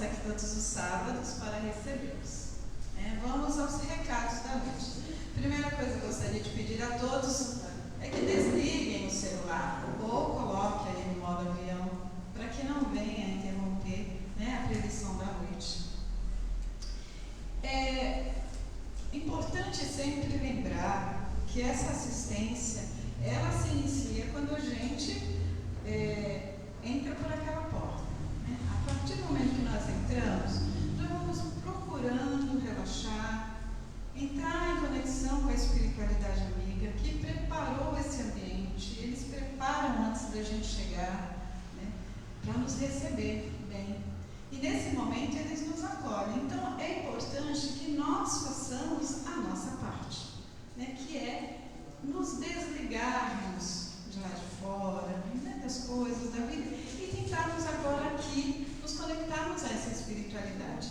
estamos aqui todos os sábados para recebê-los. Vamos aos recados da noite. Primeira coisa que eu gostaria de pedir a todos é que desliguem o celular ou coloquem aí no modo avião para que não venha interromper, a preleção da noite. É importante sempre lembrar que essa assistência, ela se inicia quando a gente entra por aquela porta. A partir do momento que nós entramos, nós vamos procurando relaxar, entrar em conexão com a espiritualidade amiga que preparou esse ambiente. Eles preparam antes da gente chegar, para nos receber bem. E nesse momento eles nos acolhem. Então é importante que nós façamos a nossa parte, que é nos desligarmos de lá de fora, das coisas da vida e tentarmos agora aqui nos conectarmos a essa espiritualidade.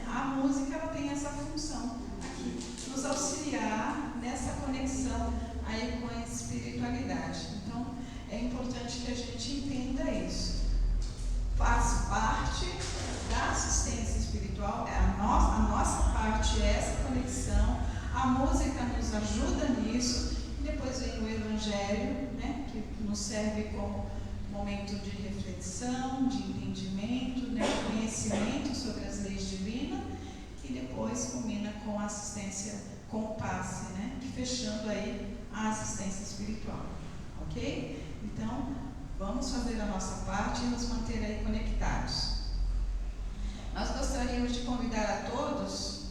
A música ela tem essa função aqui, nos auxiliar nessa conexão aí com a espiritualidade. Então é importante que a gente entenda isso. Faz parte da assistência espiritual, a nossa parte é essa conexão, a música nos ajuda nisso, e depois vem o Evangelho, que nos serve como momento de reflexão, de entendimento, de conhecimento sobre as leis divinas, e depois culmina com a assistência, com o passe, fechando aí a assistência espiritual, ok? Então, vamos fazer a nossa parte e nos manter aí conectados. Nós gostaríamos de convidar a todos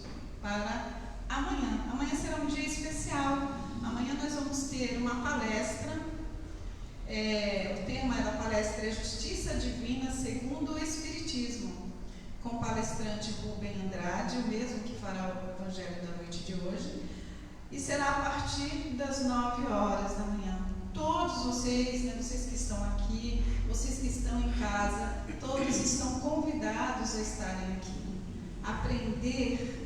para amanhã. Amanhã será um dia especial. Amanhã nós vamos ter uma palestra. O tema da palestra é Justiça Divina segundo o Espiritismo, com o palestrante Rubem Andrade, o mesmo que fará o Evangelho da noite de hoje. E será a partir das 9 horas da manhã. Todos vocês, vocês que estão aqui, vocês que estão em casa, todos estão convidados a estarem aqui. Aprender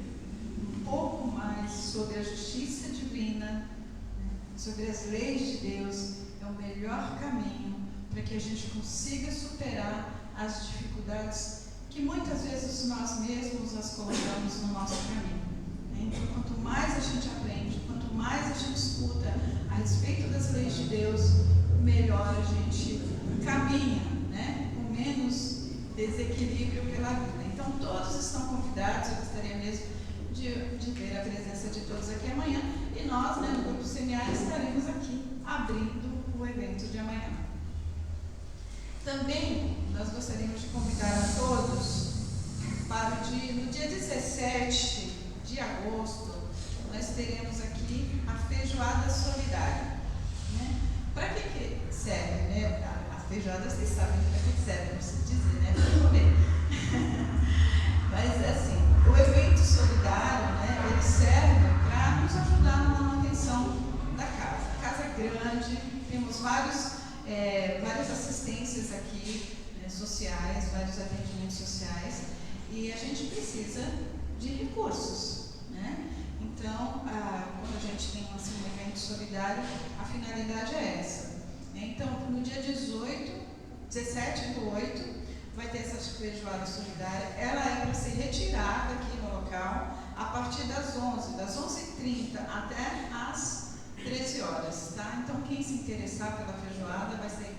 um pouco mais sobre a justiça divina, sobre as leis de Deus, é o melhor caminho para que a gente consiga superar as dificuldades que muitas vezes nós mesmos as colocamos no nosso caminho. Então, quanto mais a gente aprende, quanto mais a gente escuta a respeito das leis de Deus, melhor a gente caminha, com menos desequilíbrio pela vida. Então, todos estão convidados. Eu gostaria mesmo de ver a presença de todos aqui amanhã. E nós, no Grupo Semear, estaremos aqui abrindo o evento de amanhã. Também, nós gostaríamos de convidar a todos para no dia 17 de agosto, nós teremos aqui a feijoada solidária. Para que serve? A feijoada, vocês sabem para que serve, não preciso dizer, para comer. Mas assim, o evento solidário, ele serve para nos ajudar na manutenção da casa. A casa é grande, temos várias assistências aqui, sociais, vários atendimentos sociais, e a gente precisa de recursos. Então, quando a gente tem um evento solidário, a finalidade é essa. Então, no dia 17/8, vai ter essa feijoada solidária. Ela é para ser retirada aqui no local a partir das 11h30 até às 13 horas, tá? Então, quem se interessar pela feijoada vai ser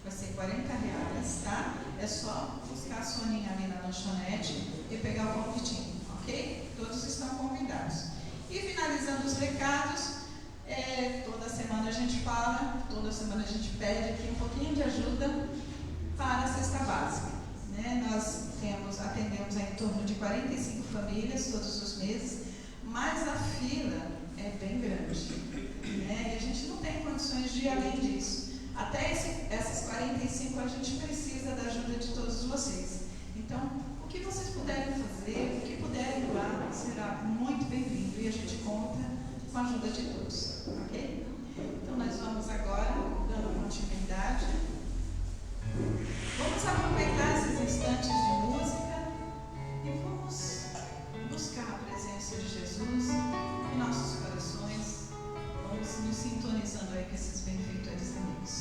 R$40, tá? É só buscar a Soninha ali na lanchonete e pegar o convitinho, ok? Todos estão convidados. E finalizando os recados, toda semana a gente fala, toda semana a gente pede aqui um pouquinho de ajuda para a cesta básica. Nós atendemos em torno de 45 famílias todos os meses, mas a fila é bem grande. E a gente não tem condições de ir além disso. Até essas 45 a gente precisa da ajuda de todos vocês. Então, o que vocês puderem fazer, o que puderem doar, será muito bem-vindo e a gente conta com a ajuda de todos, ok? Então, nós vamos agora, dando continuidade, vamos aproveitar esses instantes de música e vamos buscar a presença de Jesus em nossos corações, vamos nos sintonizando aí com esses benfeitores amigos.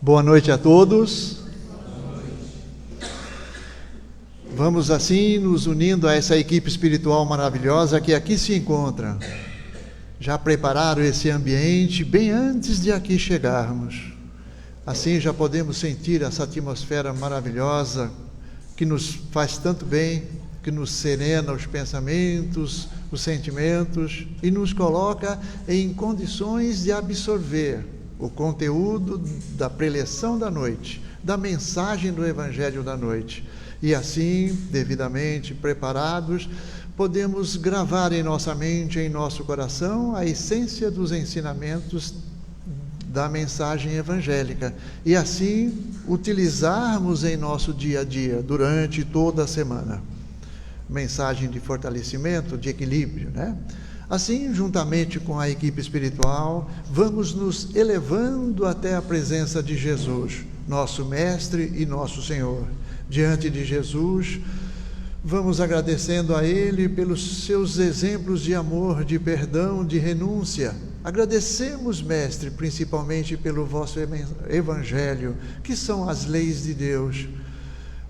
Boa noite a todos. Vamos assim nos unindo a essa equipe espiritual maravilhosa que aqui se encontra. Já prepararam esse ambiente bem antes de aqui chegarmos. Assim já podemos sentir essa atmosfera maravilhosa que nos faz tanto bem, que nos serena os pensamentos, os sentimentos e nos coloca em condições de absorver o conteúdo da preleção da noite, da mensagem do Evangelho da noite. E assim, devidamente preparados, podemos gravar em nossa mente, em nosso coração, a essência dos ensinamentos da mensagem evangélica. E assim, utilizarmos em nosso dia a dia, durante toda a semana. Mensagem de fortalecimento, de equilíbrio, né? Assim, juntamente com a equipe espiritual, vamos nos elevando até a presença de Jesus, nosso Mestre e nosso Senhor. Diante de Jesus, vamos agradecendo a Ele pelos seus exemplos de amor, de perdão, de renúncia. Agradecemos, Mestre, principalmente pelo vosso Evangelho, que são as leis de Deus.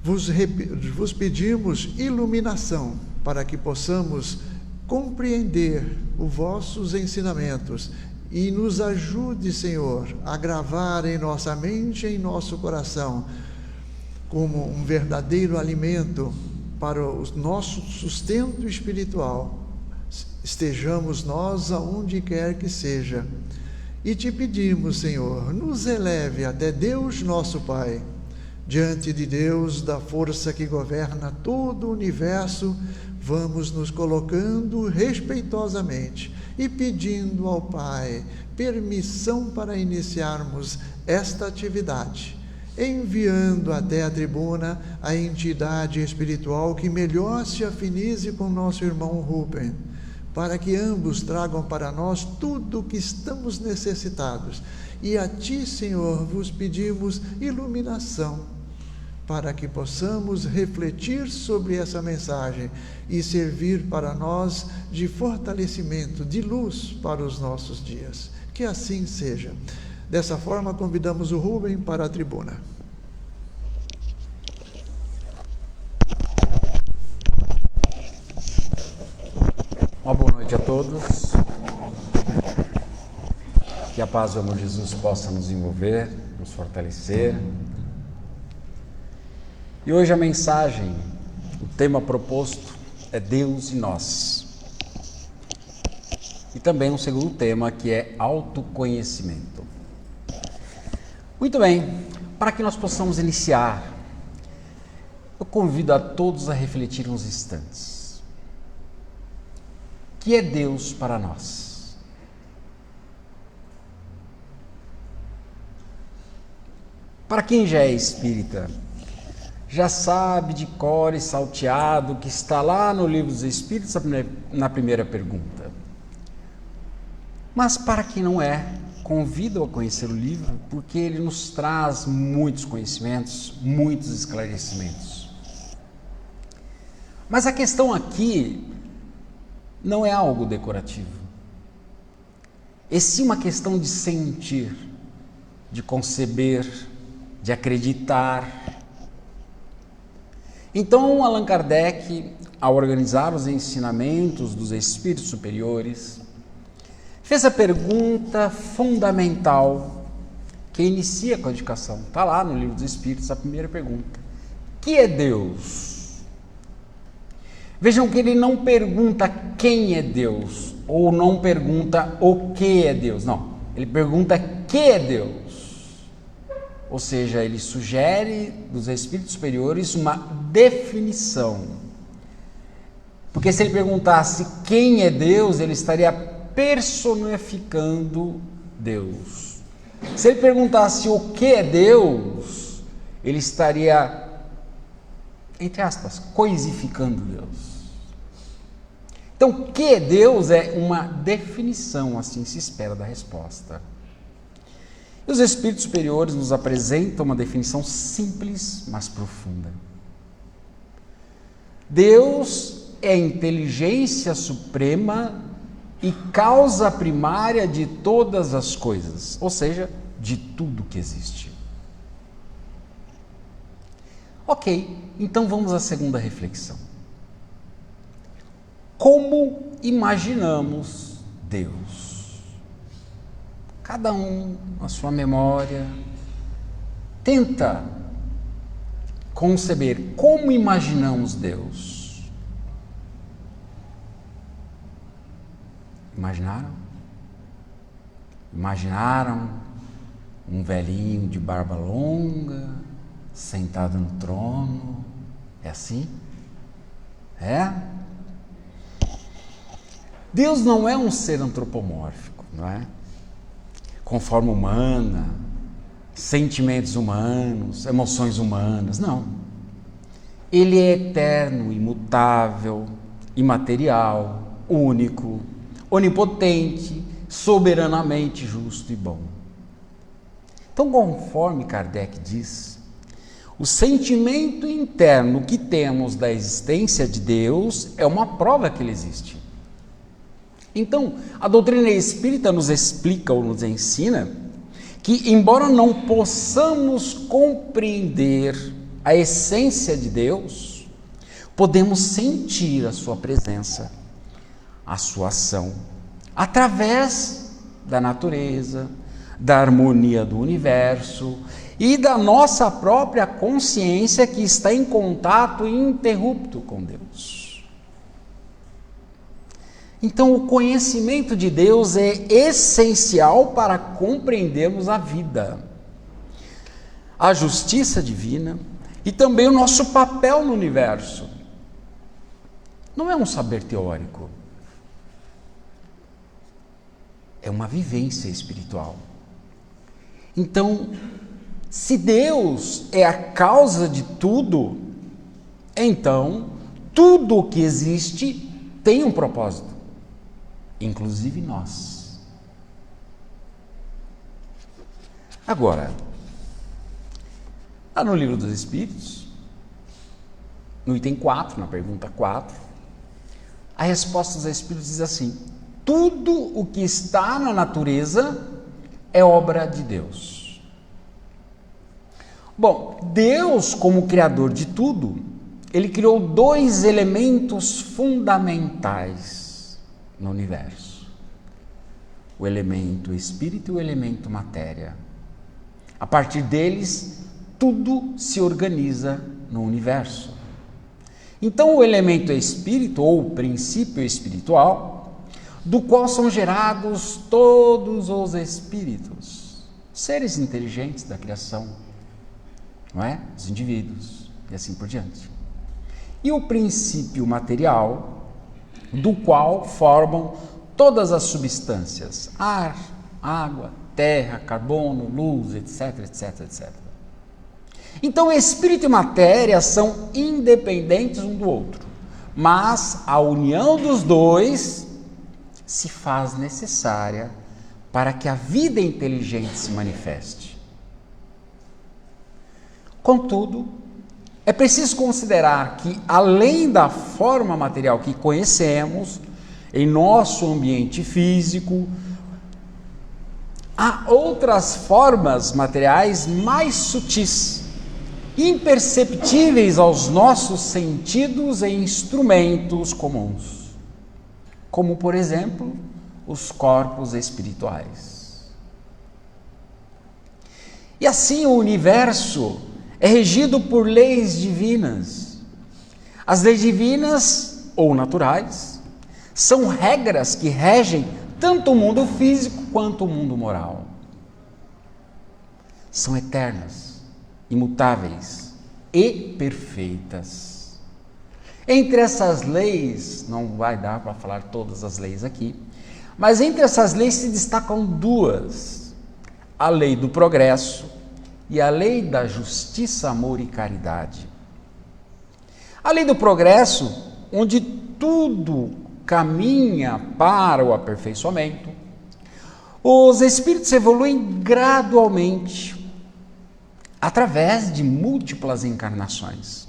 Vos pedimos iluminação para que possamos compreender os vossos ensinamentos e nos ajude, Senhor, a gravar em nossa mente e em nosso coração como um verdadeiro alimento para o nosso sustento espiritual. Estejamos nós aonde quer que seja. E te pedimos, Senhor, nos eleve até Deus nosso Pai. Diante de Deus, da força que governa todo o universo, vamos nos colocando respeitosamente e pedindo ao Pai permissão para iniciarmos esta atividade, enviando até a tribuna a entidade espiritual que melhor se afinize com nosso irmão Rubem, para que ambos tragam para nós tudo o que estamos necessitados. E a Ti, Senhor, vos pedimos iluminação, para que possamos refletir sobre essa mensagem e servir para nós de fortalecimento, de luz para os nossos dias. Que assim seja. Dessa forma, convidamos o Rubem para a tribuna. Uma boa noite a todos. Que a paz do amor de Jesus possa nos envolver, nos fortalecer. E hoje a mensagem, o tema proposto é Deus e nós. E também um segundo tema que é autoconhecimento. Muito bem, para que nós possamos iniciar, eu convido a todos a refletir uns instantes. O que é Deus para nós? Para quem já é espírita, já sabe de cor e salteado que está lá no Livro dos Espíritos na primeira pergunta. Mas para quem não é, convido a conhecer o livro, porque ele nos traz muitos conhecimentos, muitos esclarecimentos. Mas a questão aqui não é algo decorativo. É sim uma questão de sentir, de conceber, de acreditar. Então, Allan Kardec, ao organizar os ensinamentos dos espíritos superiores, fez a pergunta fundamental que inicia a codificação. Está lá no Livro dos Espíritos, a primeira pergunta. Que é Deus? Vejam que ele não pergunta quem é Deus, ou não pergunta o que é Deus. Não, ele pergunta que é Deus. Ou seja, ele sugere dos espíritos superiores uma definição. Porque se ele perguntasse quem é Deus, ele estaria personificando Deus. Se ele perguntasse o que é Deus, ele estaria, entre aspas, coisificando Deus. Então, o que é Deus é uma definição, assim se espera da resposta. E os espíritos superiores nos apresentam uma definição simples, mas profunda. Deus é a inteligência suprema e causa primária de todas as coisas, ou seja, de tudo que existe. Ok, então vamos à segunda reflexão. Como imaginamos Deus? Cada um, na sua memória, tenta conceber como imaginamos Deus. Imaginaram? Imaginaram um velhinho de barba longa, sentado no trono? É assim? É? Deus não é um ser antropomórfico, não é? Com forma humana, sentimentos humanos, emoções humanas, não. Ele é eterno, imutável, imaterial, único, onipotente, soberanamente justo e bom. Então, conforme Kardec diz, o sentimento interno que temos da existência de Deus é uma prova que Ele existe. Então, a doutrina espírita nos explica ou nos ensina que, embora não possamos compreender a essência de Deus, podemos sentir a sua presença, a sua ação, através da natureza, da harmonia do universo e da nossa própria consciência que está em contato ininterrupto com Deus. Então, o conhecimento de Deus é essencial para compreendermos a vida, a justiça divina e também o nosso papel no universo. Não é um saber teórico, é uma vivência espiritual. Então, se Deus é a causa de tudo, então tudo o que existe tem um propósito, inclusive nós. Agora, lá no Livro dos Espíritos, no item 4, na pergunta 4, a resposta dos Espíritos diz assim: tudo o que está na natureza é obra de Deus. Bom, Deus, como Criador de tudo, Ele criou dois elementos fundamentais no universo: o elemento espírito e o elemento matéria. A partir deles, tudo se organiza no universo. Então, o elemento espírito, ou princípio espiritual, do qual são gerados todos os espíritos, seres inteligentes da criação, não é? Os indivíduos, e assim por diante. E o princípio material, do qual formam todas as substâncias: ar, água, terra, carbono, luz, etc, etc, etc. Então, espírito e matéria são independentes um do outro, mas a união dos dois se faz necessária para que a vida inteligente se manifeste. Contudo, é preciso considerar que, além da forma material que conhecemos em nosso ambiente físico, há outras formas materiais mais sutis, imperceptíveis aos nossos sentidos e instrumentos comuns, como, por exemplo, os corpos espirituais. E assim o universo é regido por leis divinas. As leis divinas, ou naturais, são regras que regem tanto o mundo físico quanto o mundo moral. São eternas, imutáveis e perfeitas. Entre essas leis, não vai dar para falar todas as leis aqui, mas entre essas leis se destacam duas: a lei do progresso e a lei da justiça, amor e caridade. A lei do progresso, onde tudo caminha para o aperfeiçoamento, os espíritos evoluem gradualmente, através de múltiplas encarnações,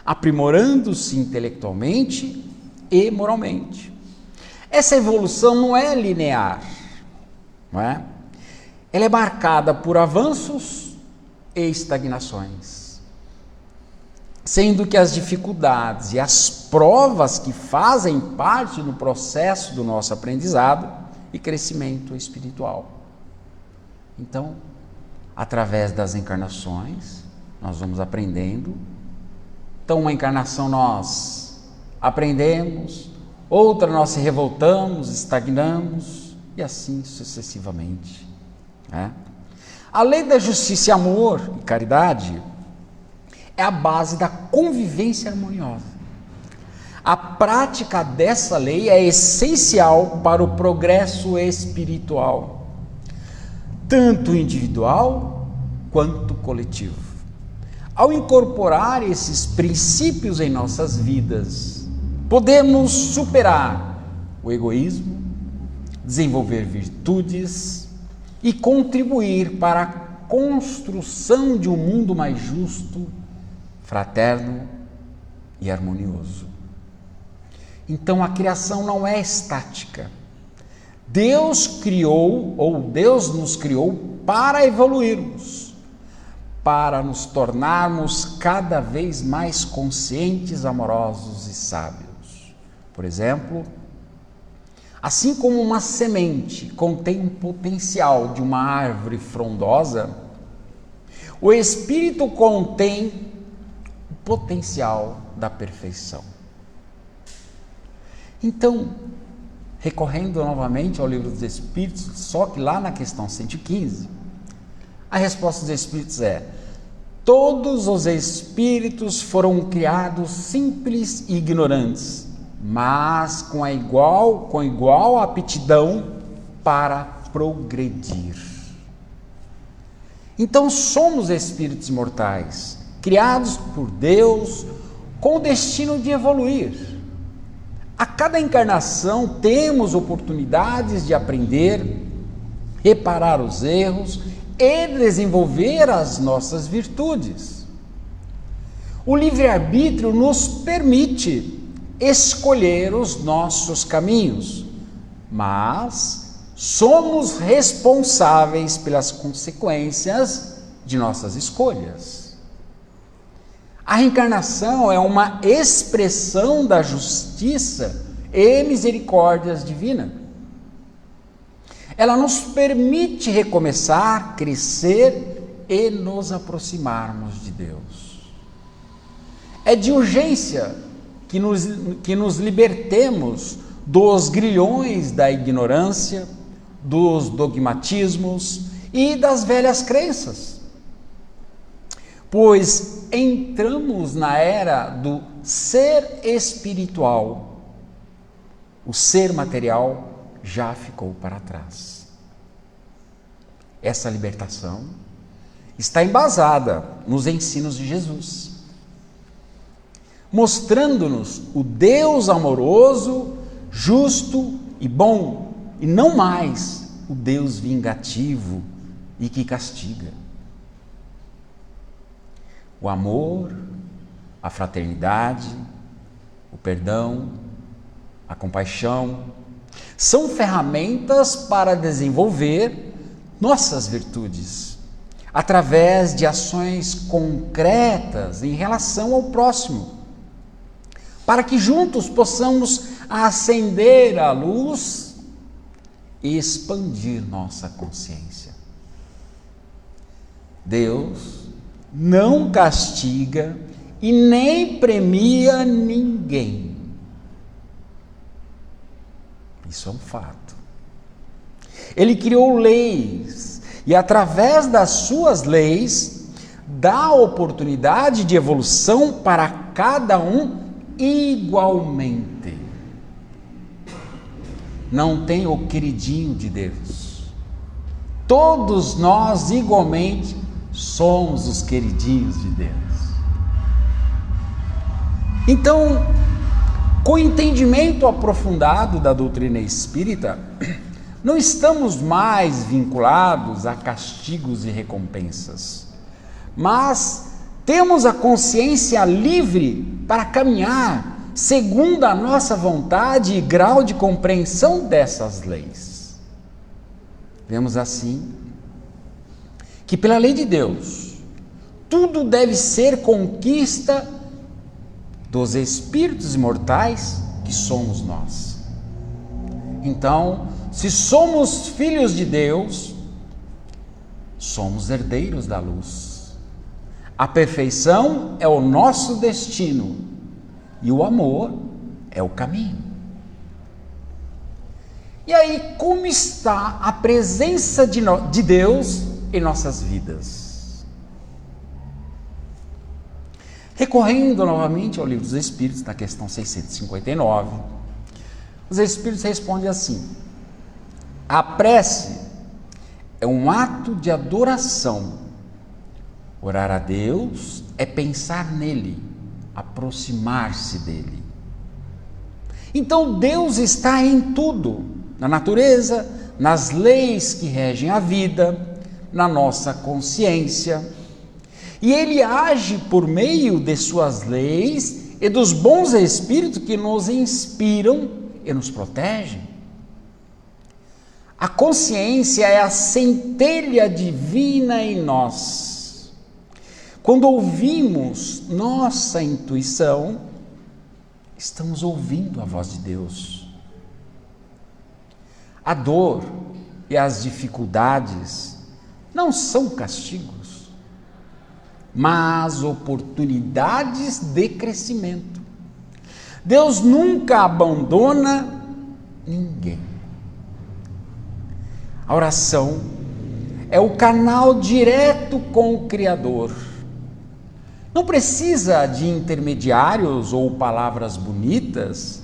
aprimorando-se intelectualmente e moralmente. Essa evolução não é linear, não é? Ela é marcada por avanços e estagnações. sendo que as dificuldades e as provas que fazem parte do processo do nosso aprendizado e crescimento espiritual. Então, através das encarnações, nós vamos aprendendo. Então, uma encarnação nós aprendemos, outra nós se revoltamos, estagnamos, e assim sucessivamente, né? A lei da justiça e amor e caridade é a base da convivência harmoniosa. A prática dessa lei é essencial para o progresso espiritual, tanto individual quanto coletivo. Ao incorporar esses princípios em nossas vidas, podemos superar o egoísmo, desenvolver virtudes e contribuir para a construção de um mundo mais justo, fraterno e harmonioso. Então a criação não é estática. Deus nos criou para evoluirmos, para nos tornarmos cada vez mais conscientes, amorosos e sábios. Por exemplo, assim como uma semente contém um potencial de uma árvore frondosa, o espírito contém o potencial da perfeição. Então, recorrendo novamente ao Livro dos Espíritos, só que lá na questão 115, a resposta dos Espíritos é: todos os espíritos foram criados simples e ignorantes, mas com igual aptidão para progredir. Então somos espíritos imortais, criados por Deus com o destino de evoluir. A cada encarnação temos oportunidades de aprender, reparar os erros e desenvolver as nossas virtudes. O livre-arbítrio nos permite escolher os nossos caminhos, mas somos responsáveis pelas consequências de nossas escolhas. A reencarnação é uma expressão da justiça e misericórdia divina. Ela nos permite recomeçar, crescer e nos aproximarmos de Deus. É de urgência que nos libertemos dos grilhões da ignorância, dos dogmatismos e das velhas crenças, pois entramos na era do ser espiritual. O ser material já ficou para trás. Essa libertação está embasada nos ensinos de Jesus, mostrando-nos o Deus amoroso, justo e bom, e não mais o Deus vingativo e que castiga. O amor, a fraternidade, o perdão, a compaixão são ferramentas para desenvolver nossas virtudes, através de ações concretas em relação ao próximo, para que juntos possamos acender a luz e expandir nossa consciência. Deus não castiga e nem premia ninguém. Isso é um fato. Ele criou leis e, através das suas leis, dá oportunidade de evolução para cada um igualmente. Não tem o queridinho de Deus. Todos nós igualmente somos os queridinhos de Deus. Então, com o entendimento aprofundado da doutrina espírita, não estamos mais vinculados a castigos e recompensas, mas temos a consciência livre para caminhar segundo a nossa vontade e grau de compreensão dessas leis. Vemos assim que, pela lei de Deus, tudo deve ser conquista dos espíritos imortais que somos nós. Então, se somos filhos de Deus, somos herdeiros da luz. A perfeição é o nosso destino e o amor é o caminho. E aí, como está a presença de Deus em nossas vidas? Recorrendo novamente ao Livro dos Espíritos, na questão 659, os Espíritos respondem assim: a prece é um ato de adoração. Orar a Deus é pensar nele, aproximar-se dele. Então Deus está em tudo, na natureza, nas leis que regem a vida, na nossa consciência. E Ele age por meio de suas leis e dos bons espíritos que nos inspiram e nos protegem. A consciência é a centelha divina em nós. Quando ouvimos nossa intuição, estamos ouvindo a voz de Deus. A dor e as dificuldades não são castigos, mas oportunidades de crescimento. Deus nunca abandona ninguém. A oração é o canal direto com o Criador. Não precisa de intermediários ou palavras bonitas,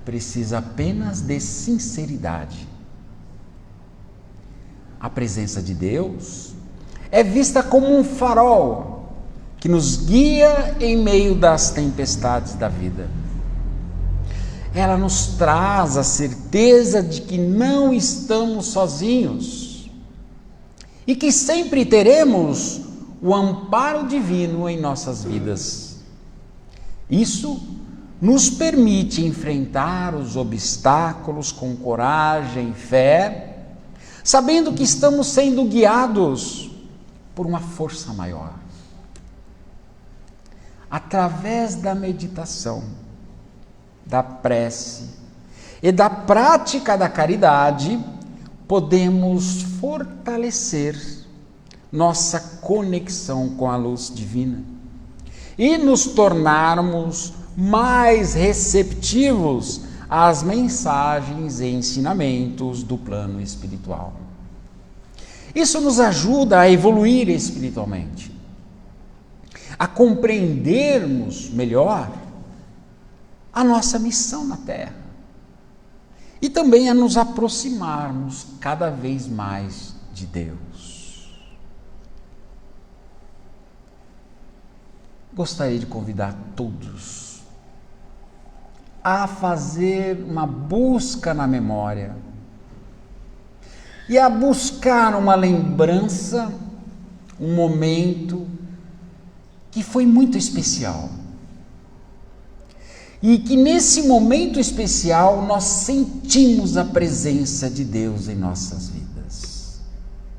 precisa apenas de sinceridade. A presença de Deus é vista como um farol que nos guia em meio das tempestades da vida. Ela nos traz a certeza de que não estamos sozinhos e que sempre teremos o amparo divino em nossas vidas. Isso nos permite enfrentar os obstáculos com coragem e fé, sabendo que estamos sendo guiados por uma força maior. Através da meditação, da prece e da prática da caridade, podemos fortalecer nossa conexão com a luz divina e nos tornarmos mais receptivos às mensagens e ensinamentos do plano espiritual. Isso nos ajuda a evoluir espiritualmente, a compreendermos melhor a nossa missão na Terra e também a nos aproximarmos cada vez mais de Deus. Gostaria de convidar todos a fazer uma busca na memória e a buscar uma lembrança, um momento que foi muito especial. E que nesse momento especial nós sentimos a presença de Deus em nossas vidas.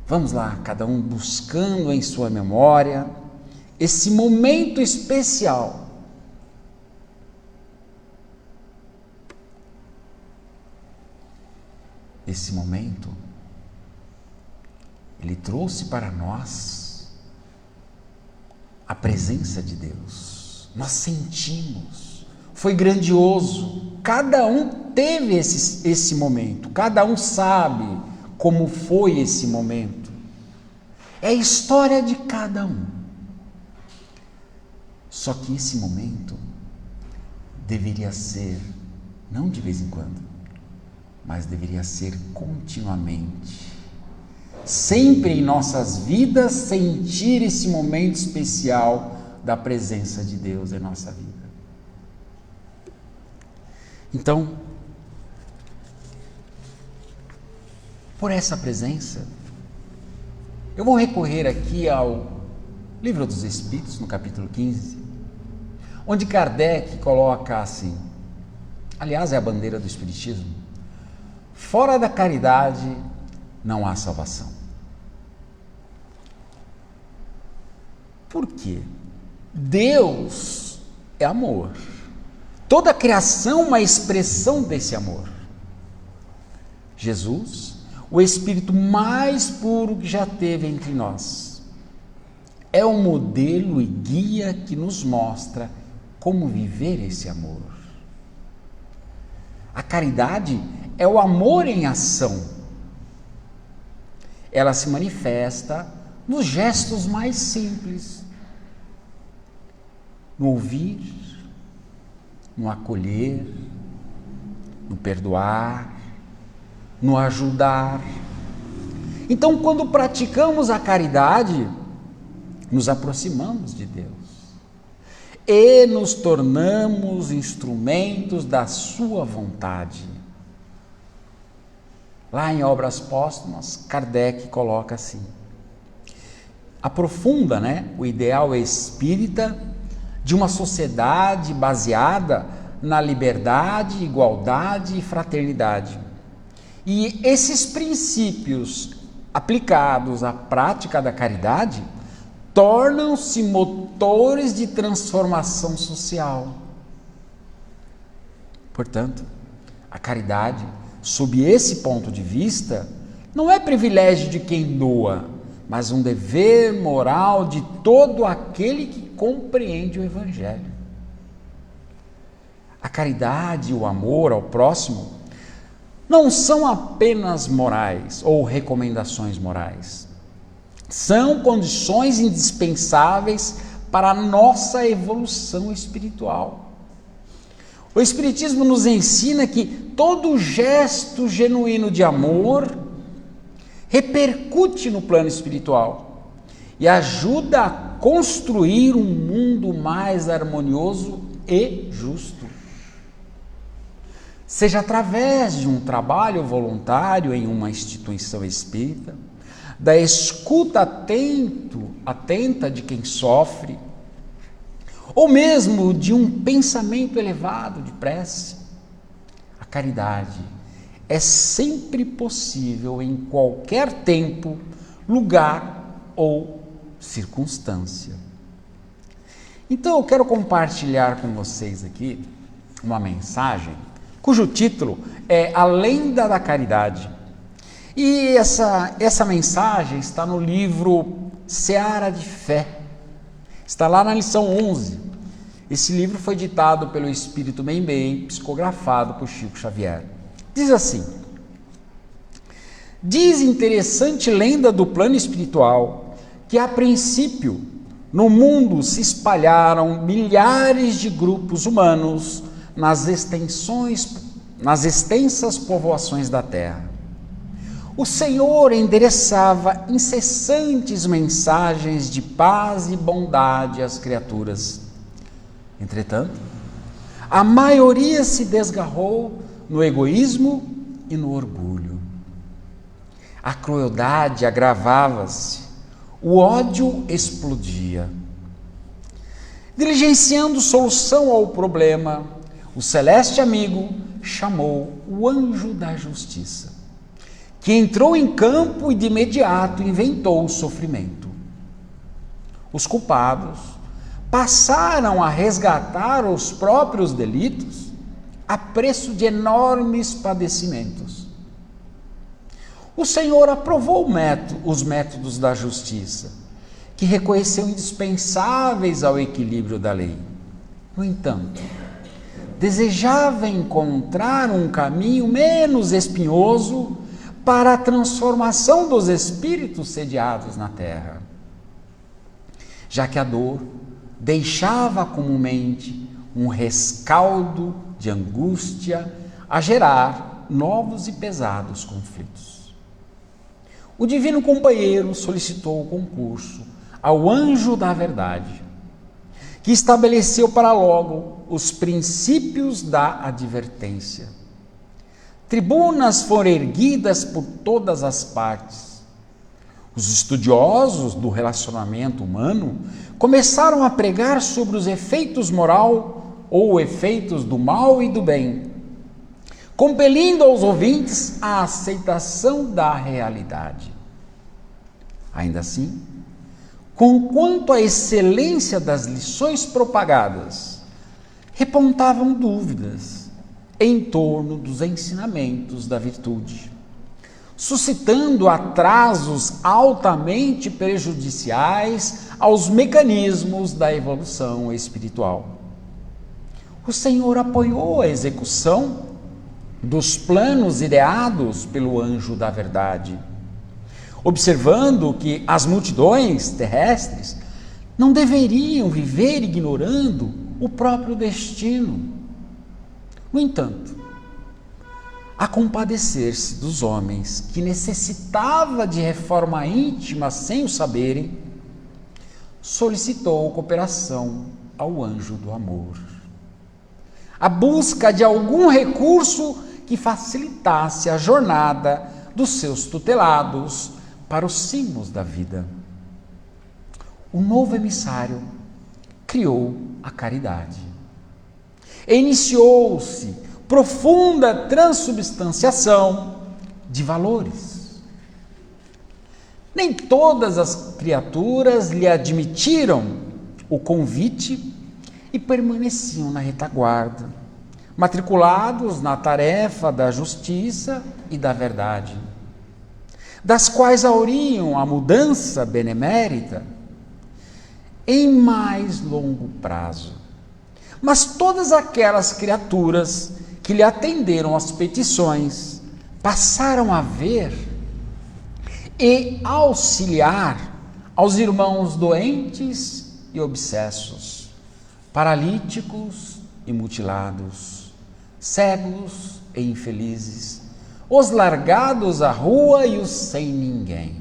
Vamos lá, cada um buscando em sua memória esse momento especial. Esse momento, ele trouxe para nós a presença de Deus. Nós sentimos, foi grandioso. Cada um teve esse momento, cada um sabe como foi esse momento. É a história de cada um. Só que esse momento deveria ser, não de vez em quando, mas deveria ser continuamente. Sempre em nossas vidas sentir esse momento especial da presença de Deus em nossa vida. Então, por essa presença, eu vou recorrer aqui ao Livro dos Espíritos, no capítulo 15, onde Kardec coloca assim, aliás é a bandeira do Espiritismo: fora da caridade não há salvação. Por quê? Deus é amor. Toda a criação é uma expressão desse amor. Jesus, o Espírito mais puro que já teve entre nós, é o modelo e guia que nos mostra como viver esse amor. A caridade é o amor em ação. Ela se manifesta nos gestos mais simples, no ouvir, no acolher, no perdoar, no ajudar. Então, quando praticamos a caridade, nos aproximamos de Deus e nos tornamos instrumentos da sua vontade. Lá em Obras Póstumas, Kardec coloca assim: aprofunda, o ideal espírita de uma sociedade baseada na liberdade, igualdade e fraternidade. E esses princípios aplicados à prática da caridade tornam-se motores de transformação social. Portanto, a caridade, sob esse ponto de vista, não é privilégio de quem doa, mas um dever moral de todo aquele que compreende o Evangelho. A caridade e o amor ao próximo não são apenas morais ou recomendações morais. São condições indispensáveis para a nossa evolução espiritual. O Espiritismo nos ensina que todo gesto genuíno de amor repercute no plano espiritual e ajuda a construir um mundo mais harmonioso e justo. Seja através de um trabalho voluntário em uma instituição espírita, da escuta atenta de quem sofre, ou mesmo de um pensamento elevado de prece, a caridade é sempre possível em qualquer tempo, lugar ou circunstância. Então eu quero compartilhar com vocês aqui uma mensagem cujo título é A Lenda da Caridade. E essa mensagem está no livro Seara de Fé. Está lá na lição 11. Esse livro foi ditado pelo Espírito Membem, psicografado por Chico Xavier. Diz assim: diz interessante lenda do plano espiritual que, a princípio, no mundo se espalharam milhares de grupos humanos nas extensas povoações da terra. O Senhor endereçava incessantes mensagens de paz e bondade às criaturas. Entretanto, a maioria se desgarrou no egoísmo e no orgulho. A crueldade agravava-se, o ódio explodia. Diligenciando solução ao problema, o celeste amigo chamou o anjo da justiça, que entrou em campo e de imediato inventou o sofrimento. Os culpados passaram a resgatar os próprios delitos a preço de enormes padecimentos. O Senhor aprovou os métodos da justiça, que reconheceu indispensáveis ao equilíbrio da lei. No entanto, desejava encontrar um caminho menos espinhoso para a transformação dos espíritos sediados na terra, já que a dor deixava comumente um rescaldo de angústia a gerar novos e pesados conflitos. O divino companheiro solicitou o concurso ao anjo da verdade, que estabeleceu para logo os princípios da advertência. Tribunas foram erguidas por todas as partes. Os estudiosos do relacionamento humano começaram a pregar sobre os efeitos moral ou efeitos do mal e do bem, compelindo aos ouvintes a aceitação da realidade. Ainda assim, conquanto a excelência das lições propagadas repontavam dúvidas em torno dos ensinamentos da virtude, suscitando atrasos altamente prejudiciais aos mecanismos da evolução espiritual. O Senhor apoiou a execução dos planos ideados pelo anjo da verdade, observando que as multidões terrestres não deveriam viver ignorando o próprio destino. No entanto, a compadecer-se dos homens que necessitava de reforma íntima sem o saberem, solicitou cooperação ao anjo do amor. A busca de algum recurso que facilitasse a jornada dos seus tutelados para os cimos da vida. O novo emissário criou a caridade. Iniciou-se profunda transubstanciação de valores. Nem todas as criaturas lhe admitiram o convite e permaneciam na retaguarda, matriculados na tarefa da justiça e da verdade, das quais auriam a mudança benemérita em mais longo prazo. Mas todas aquelas criaturas que lhe atenderam às petições passaram a ver e auxiliar aos irmãos doentes e obsessos, paralíticos e mutilados, cegos e infelizes, os largados à rua e os sem ninguém.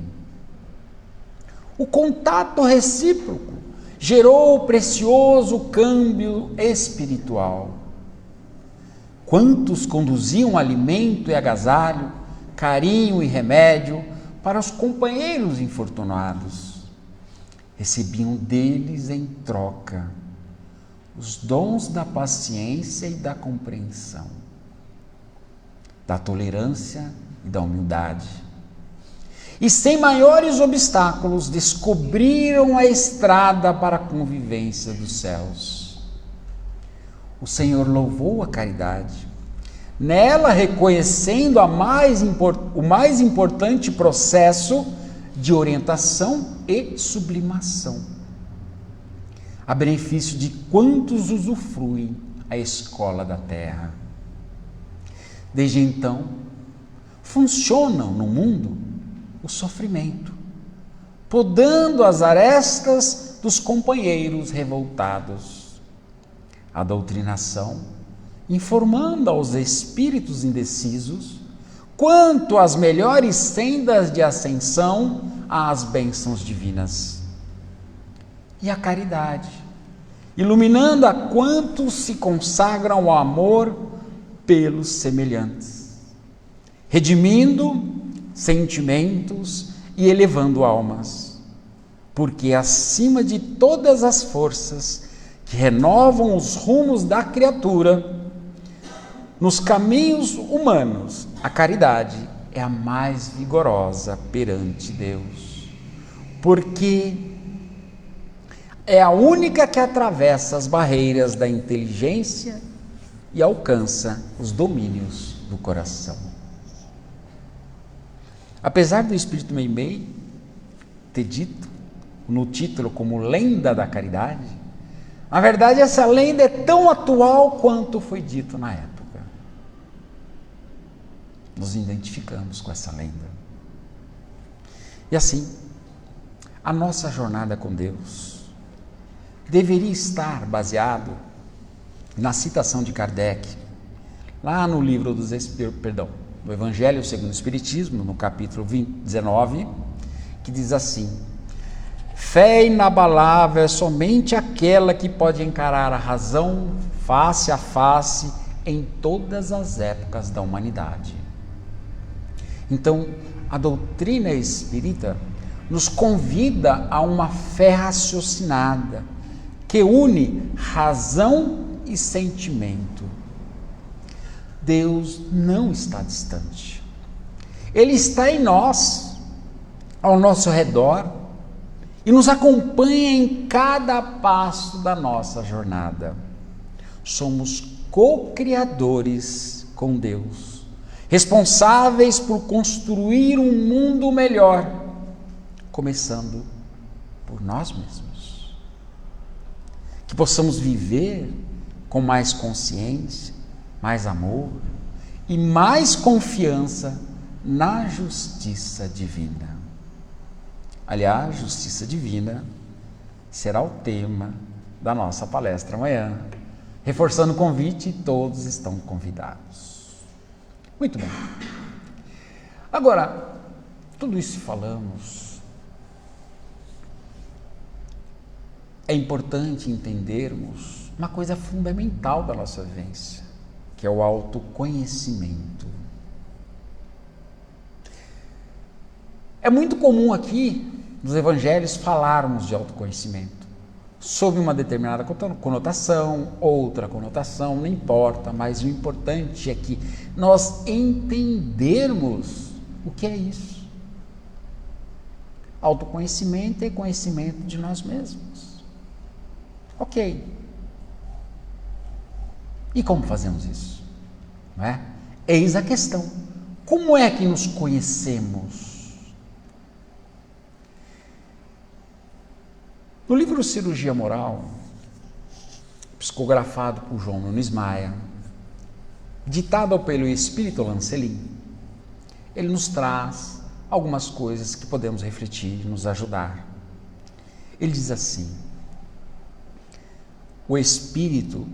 O contato recíproco gerou precioso câmbio espiritual. Quantos conduziam alimento e agasalho, carinho e remédio para os companheiros infortunados, recebiam deles em troca os dons da paciência e da compreensão, da tolerância e da humildade. E sem maiores obstáculos descobriram a estrada para a convivência dos céus. O Senhor louvou a caridade, nela reconhecendo o mais importante processo de orientação e sublimação, a benefício de quantos usufruem a escola da terra. Desde então, funcionam no mundo o sofrimento, podando as arestas dos companheiros revoltados, a doutrinação, informando aos espíritos indecisos quanto às melhores sendas de ascensão às bênçãos divinas, e a caridade, iluminando a quantos se consagram ao amor pelos semelhantes, redimindo sentimentos e elevando almas, porque acima de todas as forças que renovam os rumos da criatura, nos caminhos humanos, a caridade é a mais vigorosa perante Deus, porque é a única que atravessa as barreiras da inteligência e alcança os domínios do coração. Apesar do Espírito Meimei ter dito no título como Lenda da Caridade, na verdade essa lenda é tão atual quanto foi dito na época. Nos identificamos com essa lenda. E assim, a nossa jornada com Deus deveria estar baseado na citação de Kardec, lá no livro do Evangelho segundo o Espiritismo, no capítulo 19, que diz assim: fé inabalável é somente aquela que pode encarar a razão face a face em todas as épocas da humanidade. Então, a doutrina espírita nos convida a uma fé raciocinada, que une razão e sentimento. Deus não está distante. Ele está em nós, ao nosso redor, e nos acompanha em cada passo da nossa jornada. somos co-criadores com Deus, responsáveis por construir um mundo melhor, começando por nós mesmos. Que possamos viver com mais consciência, mais amor e mais confiança na justiça divina. Aliás, justiça divina será o tema da nossa palestra amanhã. Reforçando o convite, todos estão convidados. Muito bem. Agora, tudo isso que falamos, é importante entendermos uma coisa fundamental da nossa vivência, que é o autoconhecimento. É muito comum aqui, nos evangelhos, falarmos de autoconhecimento, sob uma determinada conotação, outra conotação, não importa, mas o importante é que nós entendermos o que é isso. Autoconhecimento é conhecimento de nós mesmos. Ok. E como fazemos isso? Não é? Eis a questão. Como é que nos conhecemos? No livro Cirurgia Moral, psicografado por João Nunes Maia, ditado pelo Espírito Lancelin, ele nos traz algumas coisas que podemos refletir, nos ajudar. Ele diz assim: o espírito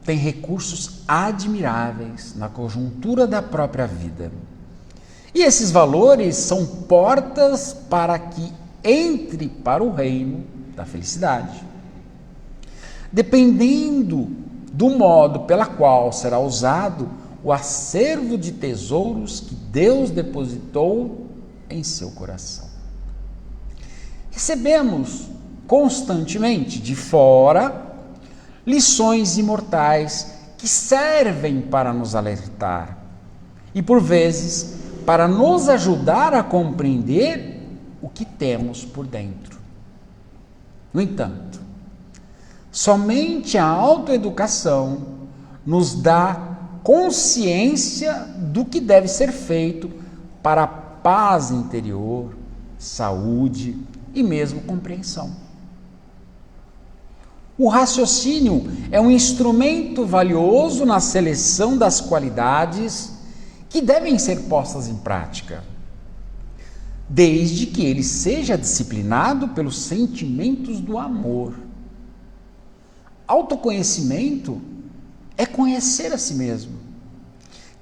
tem recursos admiráveis na conjuntura da própria vida. E esses valores são portas para que entre para o reino da felicidade. Dependendo do modo pela qual será usado o acervo de tesouros que Deus depositou em seu coração. Recebemos constantemente de fora lições imortais que servem para nos alertar e, por vezes, para nos ajudar a compreender o que temos por dentro. No entanto, somente a autoeducação nos dá consciência do que deve ser feito para a paz interior, saúde e mesmo compreensão. O raciocínio é um instrumento valioso na seleção das qualidades que devem ser postas em prática, desde que ele seja disciplinado pelos sentimentos do amor. Autoconhecimento é conhecer a si mesmo.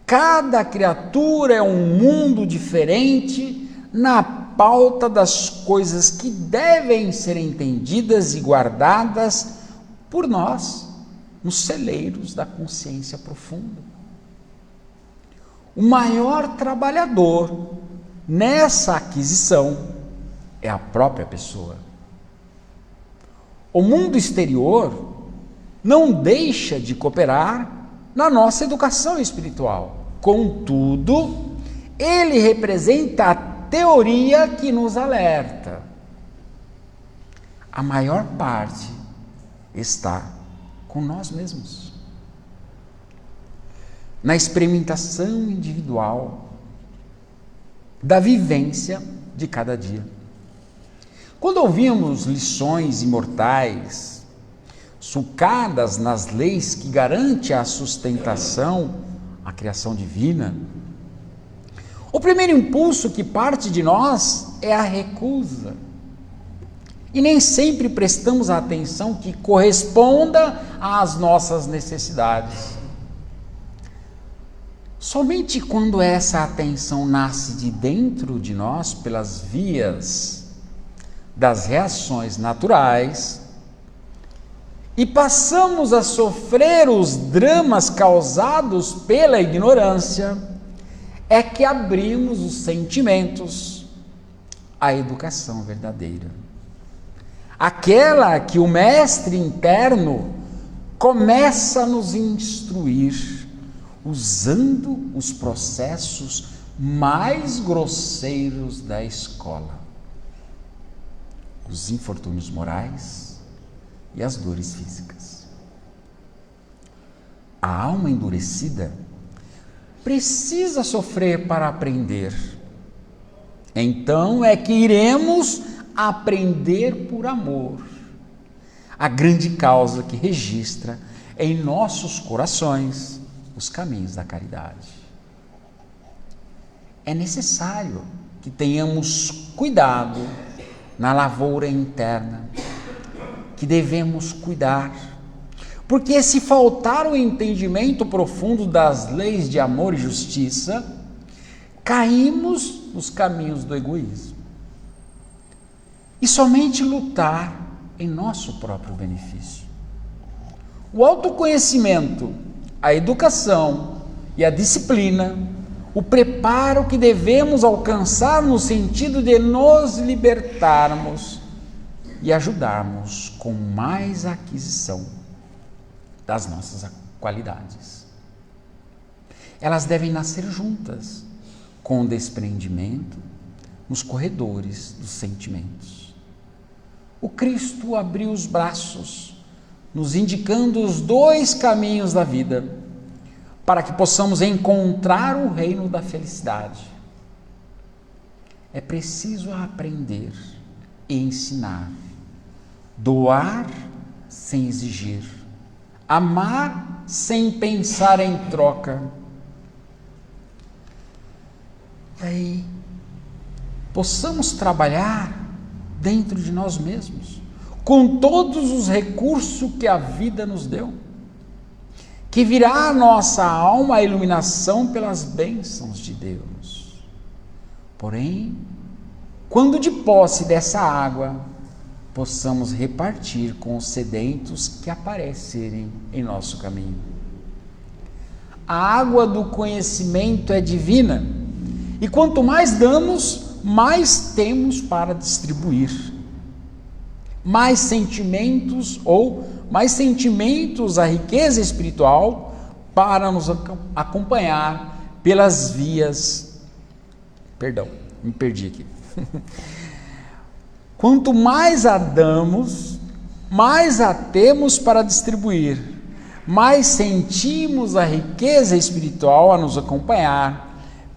Cada criatura é um mundo diferente na pauta das coisas que devem ser entendidas e guardadas por nós, nos celeiros da consciência profunda. O maior trabalhador nessa aquisição é a própria pessoa. O mundo exterior não deixa de cooperar na nossa educação espiritual. Contudo, ele representa a teoria que nos alerta. A maior parte está com nós mesmos. Na experimentação individual da vivência de cada dia. Quando ouvimos lições imortais, sulcadas nas leis que garantem a sustentação, a criação divina, o primeiro impulso que parte de nós é a recusa. E nem sempre prestamos a atenção que corresponda às nossas necessidades. Somente quando essa atenção nasce de dentro de nós, pelas vias das reações naturais, e passamos a sofrer os dramas causados pela ignorância, é que abrimos os sentimentos à educação verdadeira. Aquela que o mestre interno começa a nos instruir, usando os processos mais grosseiros da escola, os infortúnios morais e as dores físicas. A alma endurecida precisa sofrer para aprender. Então é que iremos aprender por amor, a grande causa que registra em nossos corações os caminhos da caridade. É necessário que tenhamos cuidado na lavoura interna, que devemos cuidar, porque se faltar o entendimento profundo das leis de amor e justiça, caímos nos caminhos do egoísmo. E somente lutar em nosso próprio benefício. O autoconhecimento, a educação e a disciplina, o preparo que devemos alcançar no sentido de nos libertarmos e ajudarmos com mais aquisição das nossas qualidades. Elas devem nascer juntas, com o desprendimento nos corredores dos sentimentos. O Cristo abriu os braços, nos indicando os dois caminhos da vida, para que possamos encontrar o reino da felicidade. É preciso aprender e ensinar, doar sem exigir, amar sem pensar em troca. E aí, possamos trabalhar dentro de nós mesmos, com todos os recursos que a vida nos deu, que virá à nossa alma a iluminação pelas bênçãos de Deus. Porém, quando de posse dessa água, possamos repartir com os sedentos que aparecerem em nosso caminho. A água do conhecimento é divina, e quanto mais damos, mais temos para distribuir. Mais sentimentos a riqueza espiritual para nos acompanhar pelas vias. Perdão, me perdi aqui. Quanto mais a damos, mais a temos para distribuir, mais sentimos a riqueza espiritual a nos acompanhar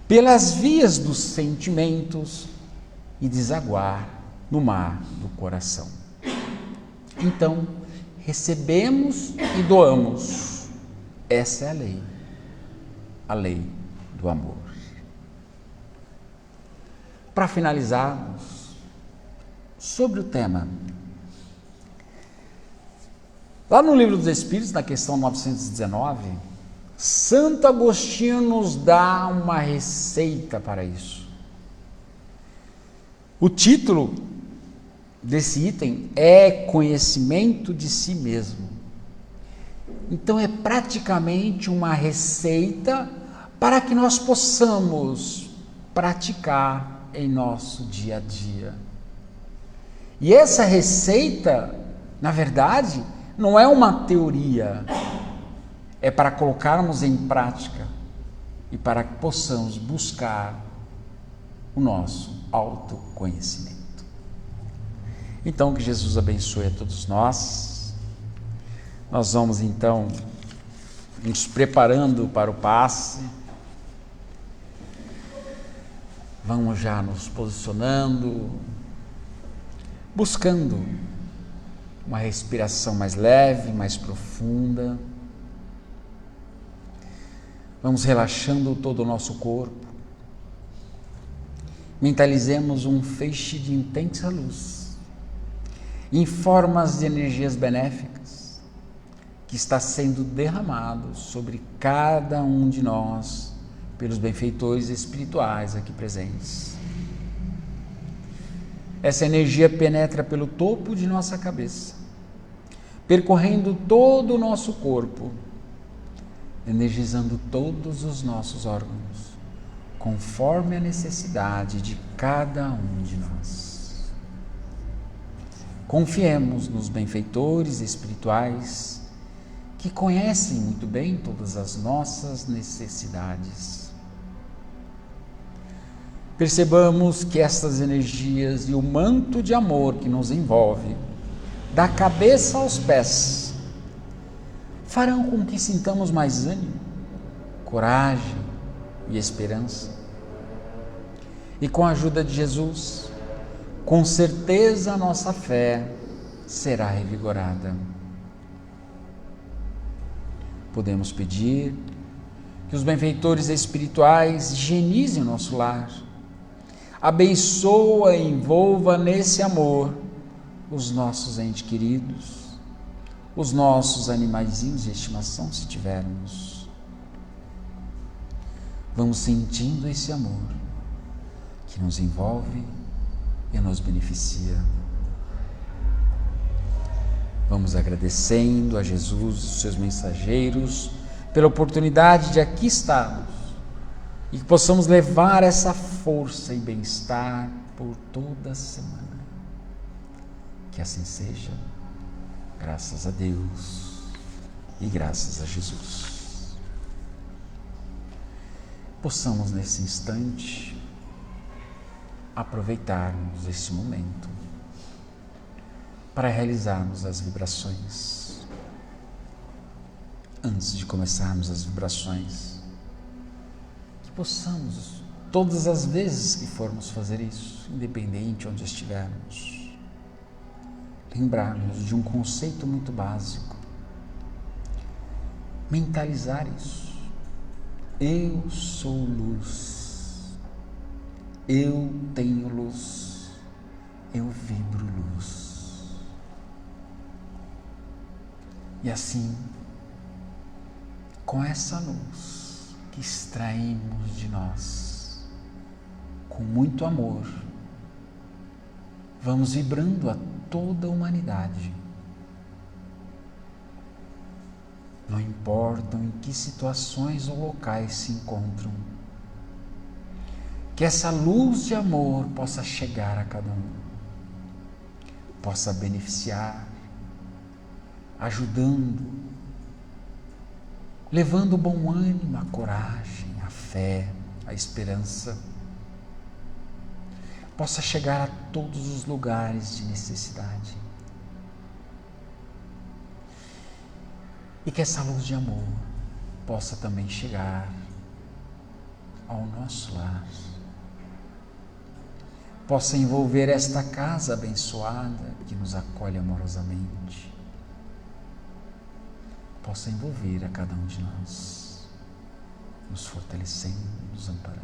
pelas vias dos sentimentos e desaguar no mar do coração. Então, recebemos e doamos. Essa é a lei do amor. Para finalizarmos, sobre o tema, lá no Livro dos Espíritos, na questão 919, Santo Agostinho nos dá uma receita para isso. O título desse item é Conhecimento de Si Mesmo. Então é praticamente uma receita para que nós possamos praticar em nosso dia a dia. E essa receita, na verdade, não é uma teoria, é para colocarmos em prática e para que possamos buscar o nosso autoconhecimento. Então, que Jesus abençoe a todos nós. Nós vamos então nos preparando para o passe. Vamos já nos posicionando, buscando uma respiração mais leve, mais profunda. Vamos relaxando todo o nosso corpo. Mentalizemos um feixe de intensa luz, em formas de energias benéficas, que está sendo derramado sobre cada um de nós, pelos benfeitores espirituais aqui presentes. Essa energia penetra pelo topo de nossa cabeça, percorrendo todo o nosso corpo, energizando todos os nossos órgãos, conforme a necessidade de cada um de nós. Confiemos nos benfeitores espirituais que conhecem muito bem todas as nossas necessidades. Percebamos que estas energias e o manto de amor que nos envolve, da cabeça aos pés, farão com que sintamos mais ânimo, coragem e esperança. E com a ajuda de Jesus, com certeza a nossa fé será revigorada. Podemos pedir que os benfeitores espirituais higienizem o nosso lar, abençoa e envolva nesse amor os nossos entes queridos, os nossos animaizinhos de estimação, se tivermos. Vamos sentindo esse amor que nos envolve e nos beneficia. Vamos agradecendo a Jesus e os seus mensageiros pela oportunidade de aqui estarmos e que possamos levar essa força e bem-estar por toda a semana. Que assim seja, graças a Deus e graças a Jesus. Possamos nesse instante aproveitarmos esse momento para realizarmos as vibrações. Antes de começarmos as vibrações, que possamos, todas as vezes que formos fazer isso, independente onde estivermos, lembrarmos de um conceito muito básico, mentalizar isso. Eu sou luz, eu tenho luz, eu vibro luz. E assim, com essa luz que extraímos de nós, com muito amor, vamos vibrando a toda a humanidade. Não importam em que situações ou locais se encontram, que essa luz de amor possa chegar a cada um, possa beneficiar, ajudando, levando o bom ânimo, a coragem, a fé, a esperança, possa chegar a todos os lugares de necessidade. E que essa luz de amor possa também chegar ao nosso lar, possa envolver esta casa abençoada que nos acolhe amorosamente, possa envolver a cada um de nós, nos fortalecendo, nos amparando.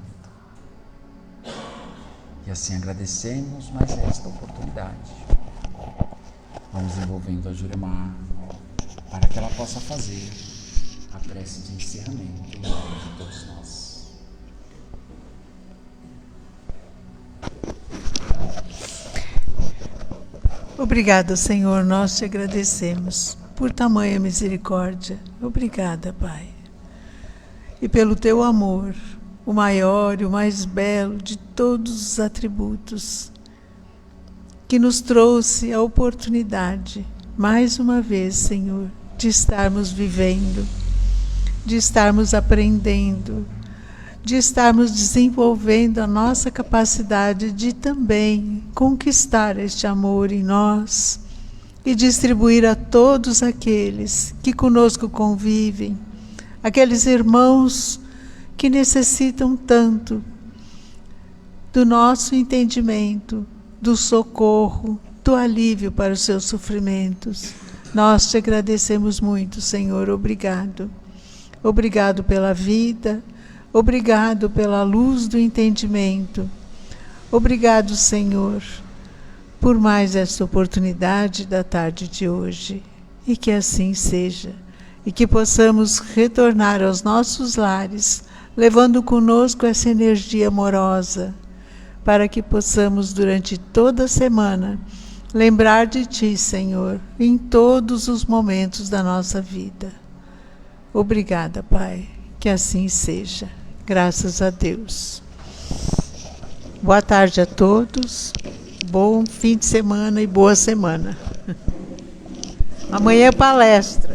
E assim agradecemos mais esta oportunidade. Vamos envolvendo a Juremar para que ela possa fazer a prece de encerramento em nome de todos nós. Obrigado, Senhor, nós te agradecemos por tamanha misericórdia. Obrigada, Pai. E pelo teu amor, o maior e o mais belo de todos os atributos, que nos trouxe a oportunidade, mais uma vez, Senhor, de estarmos vivendo, de estarmos aprendendo, de estarmos desenvolvendo a nossa capacidade de também conquistar este amor em nós e distribuir a todos aqueles que conosco convivem, aqueles irmãos que necessitam tanto do nosso entendimento, do socorro, do alívio para os seus sofrimentos. Nós te agradecemos muito, Senhor. Obrigado. Obrigado pela vida, obrigado pela luz do entendimento. Obrigado, Senhor, por mais esta oportunidade da tarde de hoje. E que assim seja. E que possamos retornar aos nossos lares, levando conosco essa energia amorosa, para que possamos, durante toda a semana, lembrar de Ti, Senhor, em todos os momentos da nossa vida. Obrigada, Pai. Que assim seja. Graças a Deus. Boa tarde a todos. Bom fim de semana e boa semana. Amanhã é palestra.